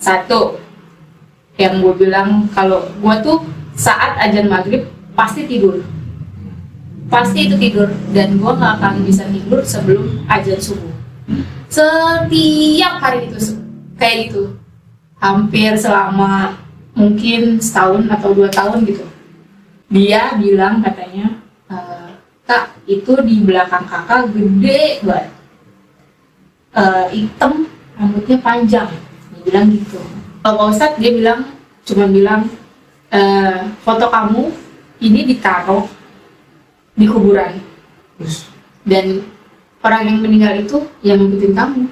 Satu, yang gue bilang kalau gue tuh saat azan maghrib pasti tidur, pasti itu tidur, dan gue nggak akan bisa tidur sebelum azan subuh. Setiap hari itu kayak gitu, hampir selama mungkin setahun atau 2 tahun gitu. Dia bilang katanya, Kak, itu di belakang kakak gede banget, hitam, rambutnya panjang. Dia bilang gitu. Kalau Pak Ustadz dia cuma bilang, foto kamu ini ditaruh di kuburan, dan orang yang meninggal itu yang ngikutin kamu.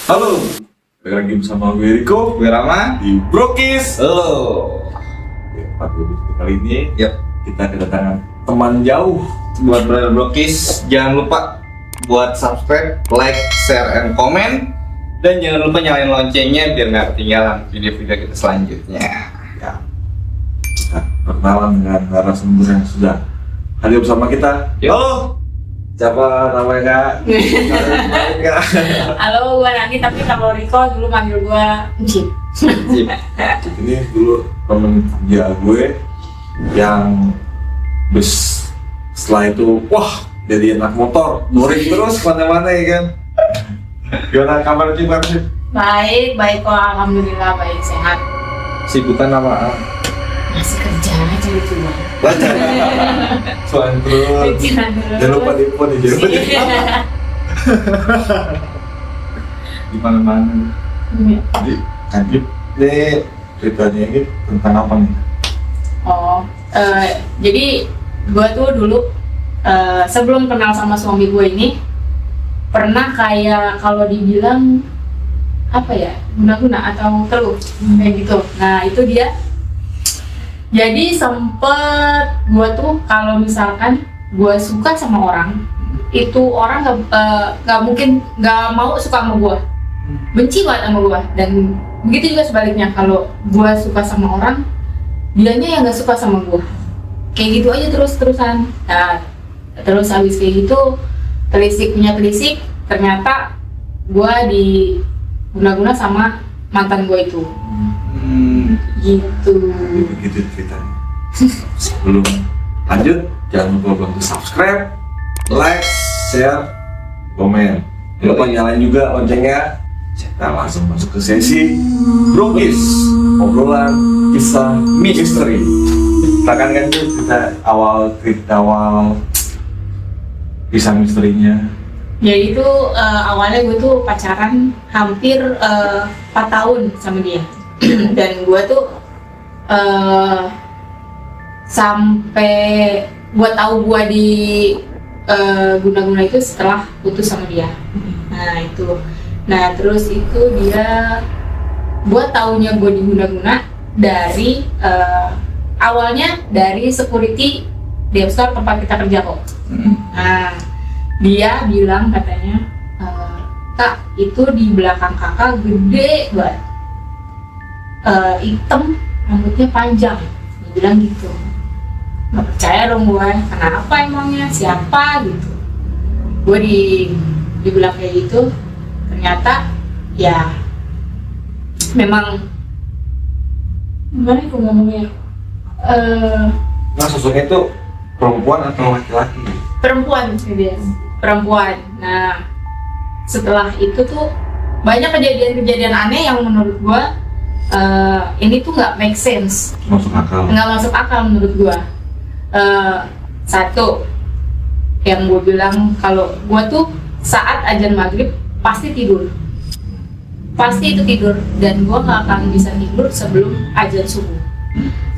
Halo, balik lagi bersama gue Riko, Gue Rama. di Brokis. Halo. Pada episode kali ini, Yap. kita kedatangan teman jauh. Buat brother Brokis, jangan lupa buat subscribe, like, share, and comment. Dan jangan lupa nyalain loncengnya biar nggak ketinggalan video-video kita selanjutnya. Ya, kita perkenalan dengan narasumber yang sudah hadir bersama kita. Yuk. Halo, siapa namanya Kak? Kak? Halo, gue Nani, tapi kalau Riko dulu manggil gue Encik. Sip. Ini dulu temen kerja gue yang setelah itu, wah, jadi anak motor, touring terus kemana-mana ya kan. Gimana kabar Cik? Baik kok, alhamdulillah baik, sehat. Sibukan apa? Masih kerja aja gitu Bang. Baca soal terus. Jangan lupa di phone ya, jangan lupa di phone. Di mana-mana. Jadi, lanjut deh ceritanya ini tentang apa nih? Oh, jadi gue tuh dulu sebelum kenal sama suami gue ini pernah kayak kalau dibilang apa ya, guna-guna atau keluh kayak gitu. Nah itu dia. Jadi sempet gue tuh kalau misalkan gue suka sama orang, itu orang nggak mungkin nggak mau suka sama gue, benci banget sama gue. Dan begitu juga sebaliknya, kalau gue suka sama orang, dianya yang nggak suka sama gue. Kayak gitu aja terus-terusan. Nah, terus habis kayak gitu, telisik, ternyata gue diguna-guna sama mantan gue itu. Gitu. Begitu ceritanya. Sebelum lanjut, jangan lupa bantu subscribe, like, share, komen. Jangan lupa nyalain juga loncengnya. Kita langsung masuk ke sesi Brokis, obrolan kisah misteri. Kita kan cerita awal kisah misterinya. Ya itu awalnya gue tuh pacaran hampir 4 tahun sama dia. Dan gue tuh sampai gue tahu gue di guna-guna itu setelah putus sama dia. Nah terus itu dia, gue taunya gue diguna-guna dari awalnya dari security di App Store tempat kita kerja kok. Nah dia bilang katanya, Kak, itu di belakang kakak gede banget, hitam, rambutnya panjang. Dia bilang gitu. Gak percaya dong gue, kenapa emangnya, siapa gitu. Gue dibilang kayak gitu, ternyata ya memang gimana aku ngomongnya, Nah, sosoknya itu perempuan atau laki-laki? perempuan dia, perempuan. Nah setelah itu tuh banyak kejadian-kejadian aneh yang menurut gue ini tuh nggak make sense, Masuk akal. nggak masuk akal menurut gue. Satu, yang gue bilang kalau gue tuh saat azan maghrib pasti tidur, pasti itu tidur, dan gue nggak akan bisa tidur sebelum azan subuh.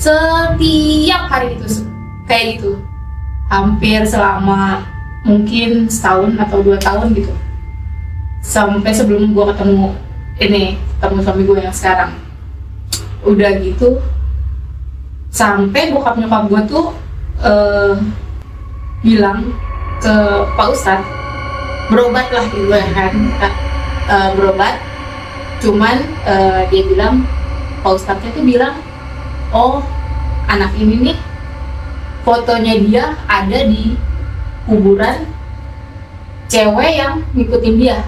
Setiap hari itu kayak gitu, hampir selama mungkin setahun atau 2 tahun gitu, sampai sebelum gue ketemu suami gue yang sekarang. Udah gitu sampai bokap nyokap gue tuh bilang ke Pak Ustadz, berobat lah gitu kan, berobat. Cuman dia bilang, Pak Ustadznya tuh bilang, oh anak ini nih fotonya dia ada di kuburan cewek yang ngikutin dia.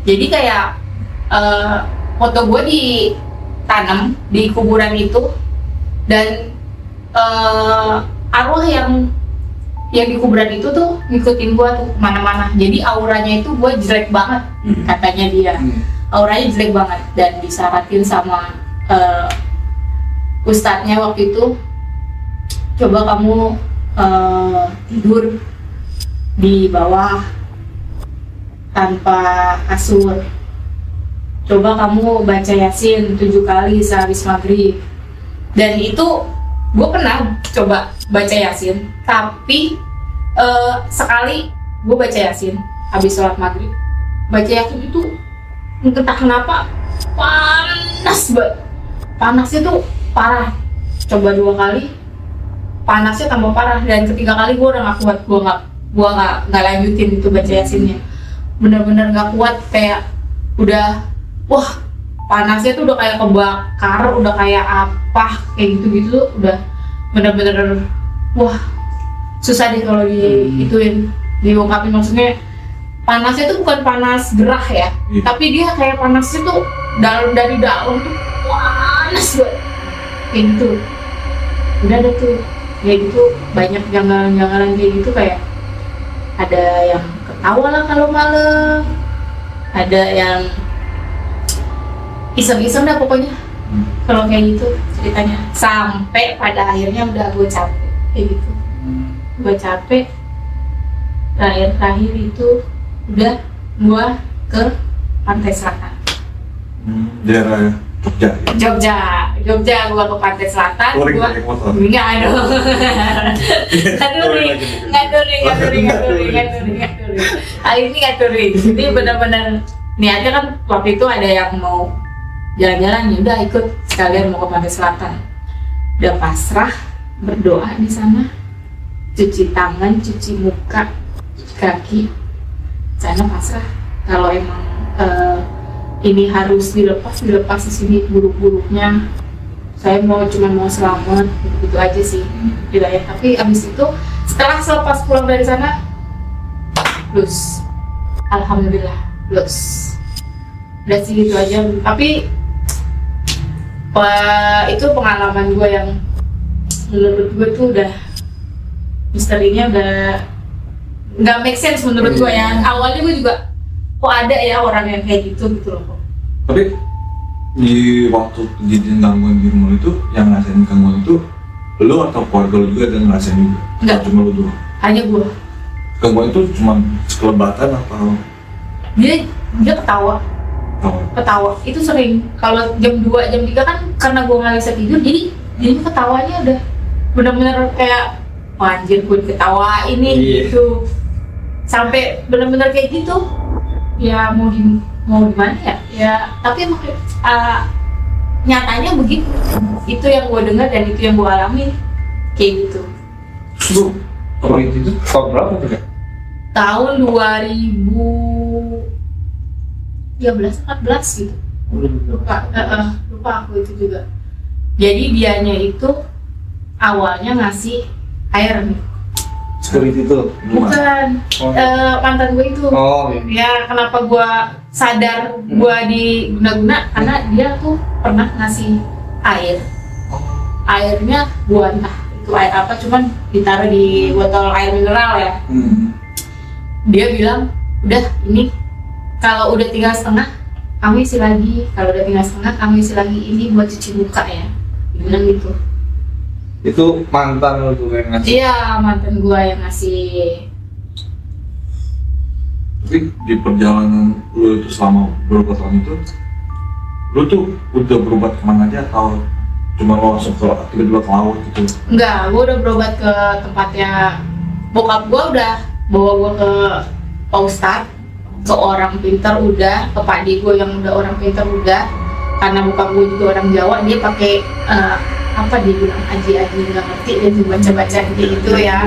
Jadi kayak foto gue ditanam di kuburan itu, dan arwah yang di kuburan itu tuh ngikutin gue tuh kemana-mana. Jadi auranya itu gue jelek banget, katanya dia. Auranya jelek banget, dan disaratin sama ustadznya waktu itu, coba kamu tidur di bawah tanpa kasur. Coba kamu baca Yasin 7 kali sehabis maghrib. Dan itu gue pernah coba baca Yasin, tapi sekali gue baca Yasin habis sholat maghrib. Baca Yasin itu entah kenapa panas banget. Panasnya tuh parah. Coba 2 kali, panasnya tambah parah. Dan ketiga kali gue udah gak kuat, gue nggak lanjutin itu baca Yasinnya. Bener-bener gak kuat, kayak udah, wah panasnya tuh udah kayak kebakar, udah kayak apa, kayak gitu-gitu, udah bener-bener, wah susah deh kalau diungkapin. Maksudnya panasnya tuh bukan panas gerah ya, tapi dia kayak panasnya tuh dari dalam tuh panas banget, kayak gitu. Udah ada tuh kayak gitu, banyak janggalan-janggalan kayak gitu, kayak ada yang ketawa lah kalau malam, ada yang iseng-iseng dah pokoknya kalau kayak gitu ceritanya. Sampai pada akhirnya udah gue capek kayak gitu, gue capek. Terakhir itu udah gue ke Pantai Selatan, daerah Jogja. Jogja gue ke Pantai Selatan. Touring pakai motor. Enggak, aduh. Nggak touring. Kali ini nggak touring. Jadi benar-benar niatnya kan waktu itu ada yang mau jalan-jalan, ya udah ikut sekalian mau ke Pantai Selatan. Udah pasrah, berdoa di sana, cuci tangan, cuci muka, cuci kaki. Sana pasrah. Kalau emang ini harus dilepas di sini buruk-buruknya. Saya cuma mau selamat, gitu aja sih hidayah. Tapi abis itu setelah selepas pulang dari sana, lulus, alhamdulillah lulus. Udah sih gitu aja. Tapi itu pengalaman gue yang menurut gue tuh udah misterinya udah nggak make sense menurut gue ya. Awalnya gue juga kok ada ya orang yang kayak gitu loh kok. Tapi di waktu kejadian gangguan di rumah itu, yang ngerasain gangguan itu lo atau keluarga lo juga dan ngerasain juga? Enggak, cuma lo doang? Hanya gue. Gangguan itu cuma sekelebatan atau? Dia ketawa itu sering. Kalau jam 2, jam 3 kan karena gue nggak bisa tidur, jadi ketawanya udah benar-benar kayak anjir gue ketawa ini gitu. Sampai benar-benar kayak gitu. Ya mau gimana ya, tapi emang nyatanya begitu. Itu yang gue dengar dan itu yang gue alami kayak gitu. Lu orang itu tahun berapa tuh ya? Tahun 2013-14 gitu. Lupa aku itu juga. Jadi dianya itu awalnya ngasih air nih. Security itu? Bukan, mantan gue itu. Oh, Ya kenapa gue sadar gue diguna-guna, karena dia tuh pernah ngasih air. Airnya gue entah itu air apa, cuman ditaruh di botol air mineral ya. Dia bilang, udah ini kalau udah tinggal setengah kamu isi lagi, kalau udah tinggal setengah kamu isi lagi, ini buat cuci muka ya. Dia bilang gitu. itu mantan lo tuh yang ngasih? Iya, mantan gua yang ngasih. Tapi di perjalanan lu itu selama beberapa tahun itu, lu tuh udah berobat kemana aja atau cuma lo langsung tiba-tiba ke laut gitu? Enggak, gua udah berobat ke tempatnya bokap gua, udah bawa gua ke Pak Ustadz, ke orang pintar udah, ke Pak D gua yang udah orang pintar udah. Karena bokap gua juga orang Jawa, dia pakai apa dia bilang aji-aji nggak ngerti, dia tuh baca-baca gitu ya.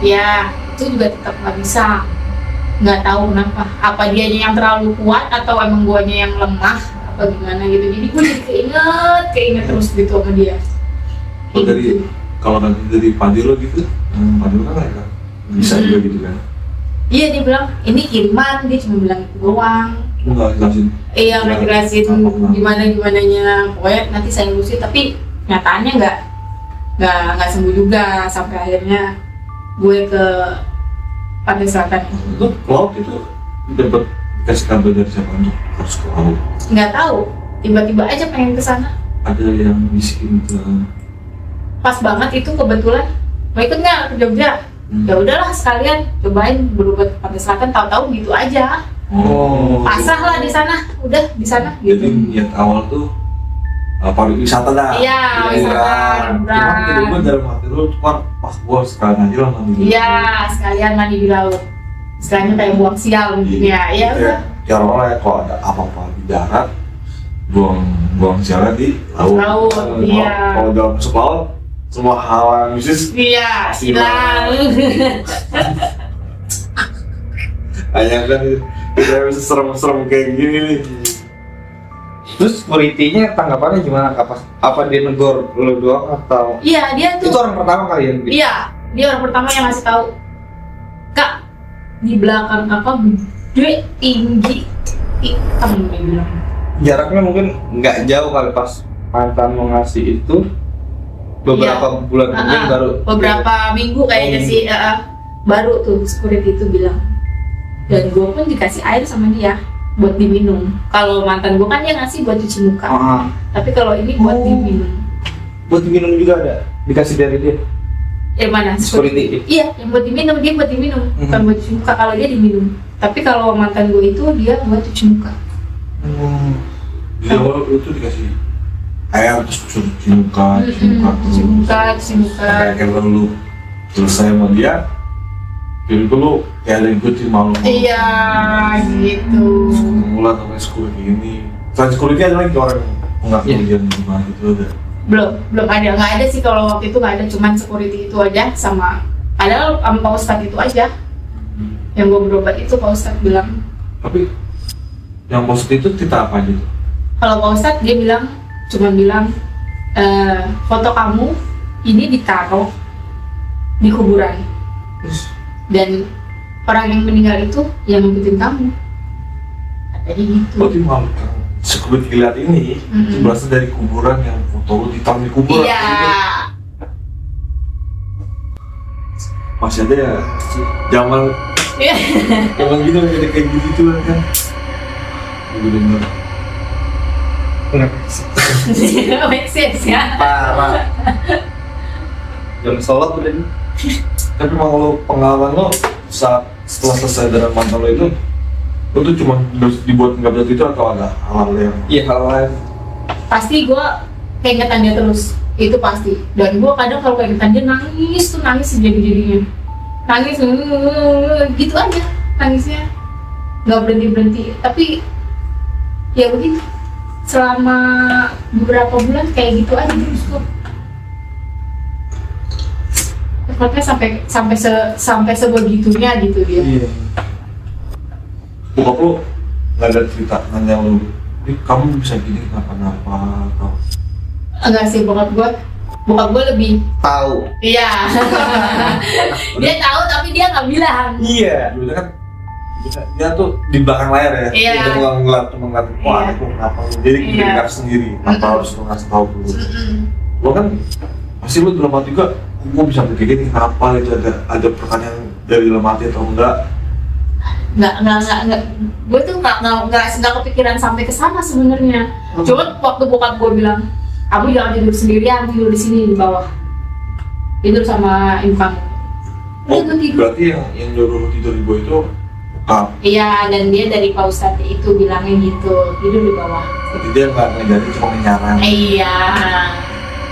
Ya itu juga tetap nggak bisa. Nggak tahu kenapa, apa dianya yang terlalu kuat atau emang guanya yang lemah apa gimana gitu. Jadi gue jadi keinget terus gitu sama dia. Kalau dari kalau nanti dari Padi lo gitu, Padi lo kan nggak bisa juga gitu kan? Iya, dia bilang ini kiriman, dia cuma bilang itu doang. Lo nggak jelasin? Iya, nggak jelasin apa-apa. gimana-gimananya. Pokoknya nanti saya ngusir, tapi nyataannya nggak sembuh juga sampai akhirnya gue ke Pantai Selatan. Lo ke laut itu dapat dikasih kabar dari siapa untuk harus ke laut? Nggak tahu, tiba-tiba aja pengen ke sana. Ada yang bisikin ke Pas banget itu kebetulan mau ikut nggak ke Jogja? Ya udahlah sekalian cobain berobat ke Pantai Selatan, tahu-tahu gitu aja. Pasrah lah di sana, udah di sana Jadi gitu. niat awal tuh pariwisata dah. Iya, wisata, Cuman tiba-tiba dalam hati lo cuma pas gua sekalian aja lah mandi. Iya, sekalian mandi di laut. Istilahnya kayak buang sial mungkin ya. Ya udah. Ya orang kalau ada apa-apa di darat, buang sialnya di laut. Laut, iya. Kalau udah masuk laut, semua hal yang bisnis Iya, silang. hanya kan kita bisa serem-serem kayak gini nih. Terus security-nya tanggapannya gimana? Apa dia negor lu doang atau Iya, dia itu tuh. orang pertama kali yang bikin? Iya, dia orang pertama yang ngasih tahu. Kak, di belakang kakak gede, tinggi, hitam dia bilang. Jaraknya mungkin nggak jauh kali pas mantan mau ngasih itu beberapa bulan kemudian baru beberapa minggu kayaknya sih baru tuh security itu bilang. Dan gue pun dikasih air sama dia buat diminum. Kalau mantan gue kan dia ngasih buat cuci muka, tapi kalau ini buat diminum. buat diminum juga ada dikasih dari dia Yang mana? security. Iya, yang buat diminum, dia buat diminum, bukan buat cuci muka. Kalau dia diminum, tapi kalau mantan gue itu dia buat cuci muka. Di awal itu dikasih air terus cuci muka, Cuci muka. kayak lu selesai sama dia, jadi itu lu kayak ada ikutin malu. Iya, gitu. Mulai sampai security ini. Selain security ada lagi orang mengaku dia gimana gitu ada. Belum ada, nggak ada sih kalau waktu itu nggak ada, cuman security itu aja sama. Padahal sama Pak Ustadz itu aja. Yang gue berobat itu Pak Ustadz bilang. Tapi yang positif itu cerita apa gitu? Kalau Pak Ustadz dia bilang, cuma bilang foto kamu ini ditaruh di kuburan dan orang yang meninggal itu yang ngikutin kamu. Katanya gitu. Berarti malu kan security lihat ini itu berasal dari kuburan yang foto lu ditaruh di kuburan. Iya. Masih ada ya zaman gitu kayak gitu kan. Bener-bener. Make sense ya. Parah. Jam sholat udah nih. Tapi emang lo pengalaman lo saat setelah selesai dengan mantan lo itu tuh cuma dibuat nggak berat itu atau ada hal-hal yang Iya hal lain. Pasti gue keingetan dia terus, itu pasti. Dan gue kadang kalau keingetan dia nangis sejadi-jadinya. Nangis gitu aja nangisnya, nggak berhenti. Tapi ya begitu. Selama beberapa bulan kayak gitu aja terus kok. Effortnya sampai sebegitunya gitu dia. Iya. Bokap lo nggak ada cerita nanya lo, kamu bisa gini kenapa atau Enggak sih, bokap gue lebih Tahu. iya. Dia tahu tapi dia nggak bilang. Iya. gimana kan dia tuh di belakang layar ya, Iya. dia ngeliat wah Iya. aku kenapa jadi Iya. dipikir sendiri apa harus lo ngasih tahu dulu. Lo kan pasti lo dalam hati juga, gue bisa kayak gini kenapa itu ada pertanyaan dari dalam hati atau enggak? Nggak. Gue tuh nggak kepikiran sampai ke sana sebenarnya. Cuma waktu bokap gue bilang, kamu jangan tidur sendirian, tidur di sini di bawah. Tidur sama ibu kamu. Udah gue tidur. Berarti yang nyuruh lo tidur di bawah itu bokap. Iya, dan dia dari Pak Ustadz itu bilangnya gitu, tidur di bawah. Berarti dia nggak ngajarin, cuma nyaran. Iya.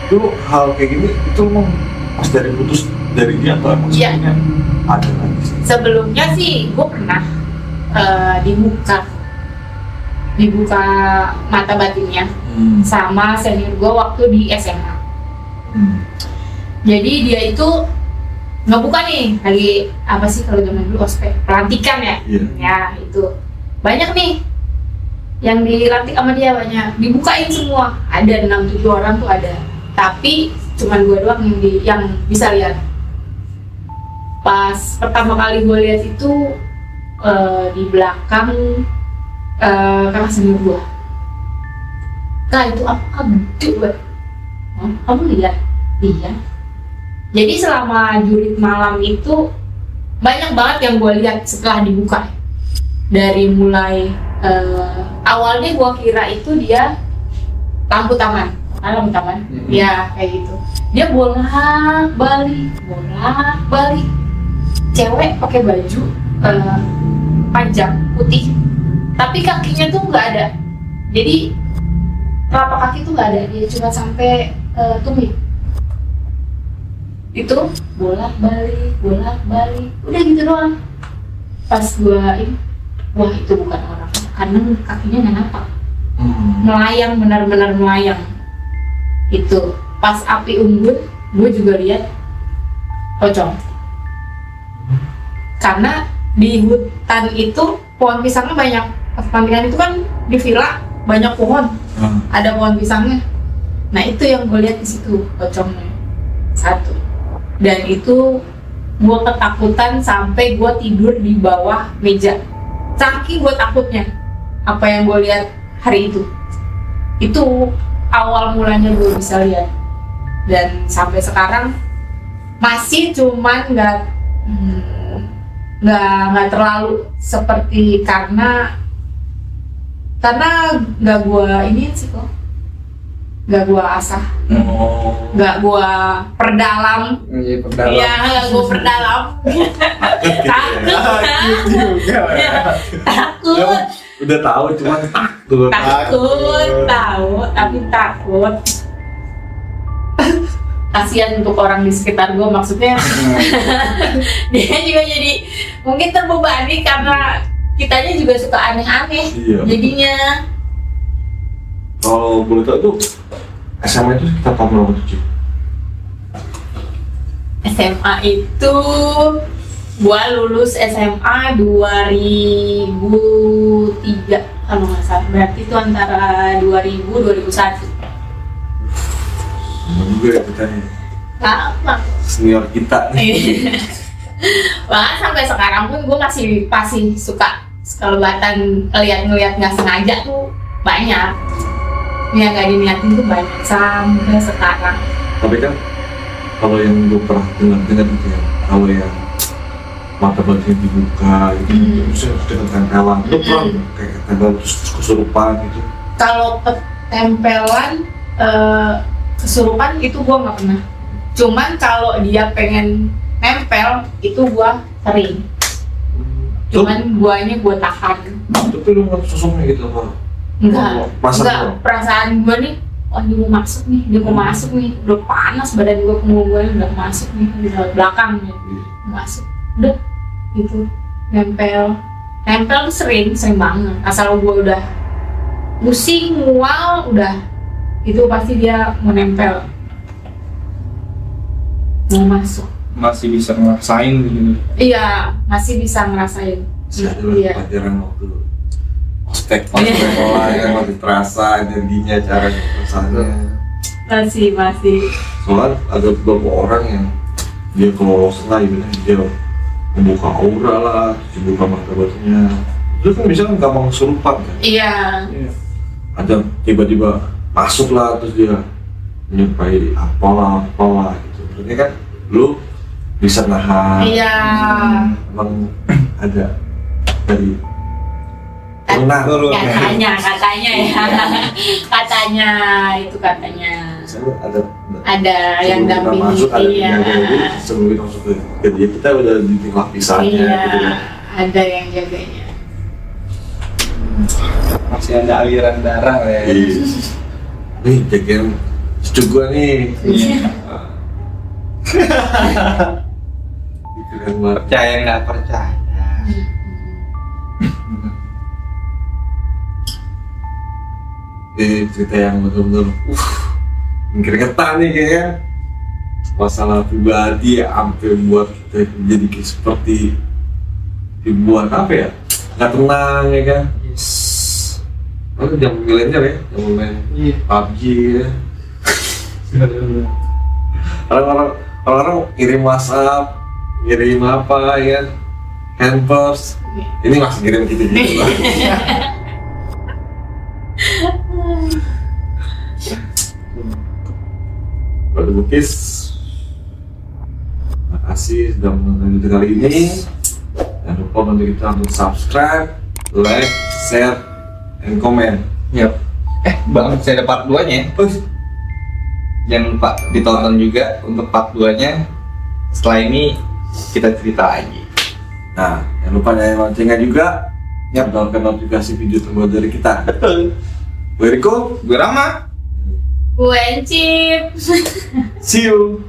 Itu hal kayak gini itu emang pas dari putus dari dia atau emang Iya. sebelumnya ada lagi sih? Sebelumnya sih gue pernah dibuka mata batinnya sama senior gue waktu di SMA. Jadi dia itu ngebuka nih lagi apa sih kalau zaman dulu ospek pelantikan ya. Iya. Ya itu banyak nih yang dilantik sama dia, banyak dibukain semua, ada 6-7 orang tuh ada, tapi cuman gue doang yang bisa lihat. Pas pertama kali gue lihat itu di belakang kakak senior gue. Kak, itu apa gede banget? "Hah, kamu lihat?" "Iya." Jadi selama jurit malam itu banyak banget yang gue lihat setelah dibuka. Dari mulai awalnya gue kira itu dia lampu taman, lampu taman, ya kayak gitu. Dia bolak-balik, cewek pakai baju panjang putih, tapi kakinya tuh nggak ada. Jadi telapak kaki tuh nggak ada, dia cuma sampai tumit. Itu bolak-balik, udah gitu doang. Pas gua ini, wah itu bukan orang, karena kakinya nggak napak, melayang, benar-benar melayang. Itu pas api unggun, gue juga lihat pocong. Karena di hutan itu pohon pisangnya banyak. Pas pelantikan itu kan di villa banyak pohon, ada pohon pisangnya. Nah itu yang gue lihat di situ pocongnya satu. Dan itu gue ketakutan sampai gue tidur di bawah meja. Saking gue takutnya apa yang gue lihat hari itu. Itu awal mulanya gue bisa lihat. Dan sampai sekarang masih, cuman nggak terlalu seperti karena nggak gue ini sih kok, nggak gue asah, nggak gue perdalam. Iya, perdalam. Iya, nggak gue perdalam. Takut juga. takut Udah tahu cuman takut. tahu tapi takut. Kasihan untuk orang di sekitar gue, maksudnya dia juga jadi mungkin terbebani karena kitanya juga suka aneh-aneh. Iya. Jadinya Kalau boleh tahu tuh SMA itu kita tahun berapa tuh, Cik? SMA itu gua lulus SMA 2003 kalau nggak salah, berarti itu antara 2000-2001. Sama juga ya kita nih, Lama. senior kita nih. Bahkan sampai sekarang pun gue masih suka sekelebatan ngeliat nggak sengaja tuh banyak. Yang nggak diniatin tuh banyak sampai sekarang. Tapi kan kalau yang gue pernah dengar gitu ya, kalau yang mata batin dibuka gitu, terus dengan tempelan, itu pernah kayak tempel terus kesurupan gitu. Kalau ketempelan kesurupan itu gue nggak pernah. Cuman kalau dia pengen nempel itu gue sering. Cuman guanya gue tahan. Tapi lu nggak sosoknya gitu apa? Enggak, Perasaan perasaan gue nih, oh dia mau masuk nih, udah panas badan gue, punggung gue udah masuk nih, di belakang nih, masuk, udah gitu, nempel tuh sering banget, asal gue udah pusing, mual, udah, itu pasti dia mau nempel, mau masuk. Masih bisa ngerasain gitu. Iya, masih bisa ngerasain. Saya dulu Iya. pelajaran waktu ospek sekolah yang masih terasa energinya, cara perasaannya. Masih. Soalnya ada beberapa orang yang dia kalau sengaja gitu, dia membuka aura lah, terus dibuka mata batinnya. Itu kan bisa kan gampang kesurupan kan. Iya. Ada tiba-tiba masuk lah, terus dia menyerupai apalah gitu. Berarti kan lu bisa nahan. Iya. Emang ada dari benar. Katanya ya. Katanya. Misalnya Ada yang dampingi. masuk, ada Iya. yang jaga, jadi sebelum kita masuk ke dia, kita udah di lapisannya Iya. gitu kan. Ada yang jaganya. Masih ada aliran darah ya. Nih jagain cucu gua nih. Iya. Keren banget. Percaya nggak percaya. Ini cerita yang betul-betul keringetan nih kayaknya. masalah pribadi sampai buat kita jadi kayak seperti dibuat apa ya, nggak tenang ya kan. Yes. Lalu jam milenial ya, yang main PUBG ya. Orang-orang kirim WhatsApp, kirim apa ya, hampers. Ini masih kirim gitu. Waduh Bukis, makasih sudah menonton video kali ini. Jangan lupa bantu kita untuk subscribe, like, share, and comment. Yap. Bang, saya ada part 2-nya. Jangan lupa ditonton juga untuk part 2-nya. Setelah ini kita cerita lagi. Nah, jangan lupa nyalain loncengnya juga. Dapatkan notifikasi video terbaru dari kita. Gue Riko, Gue Rama. Gue Encip. see you.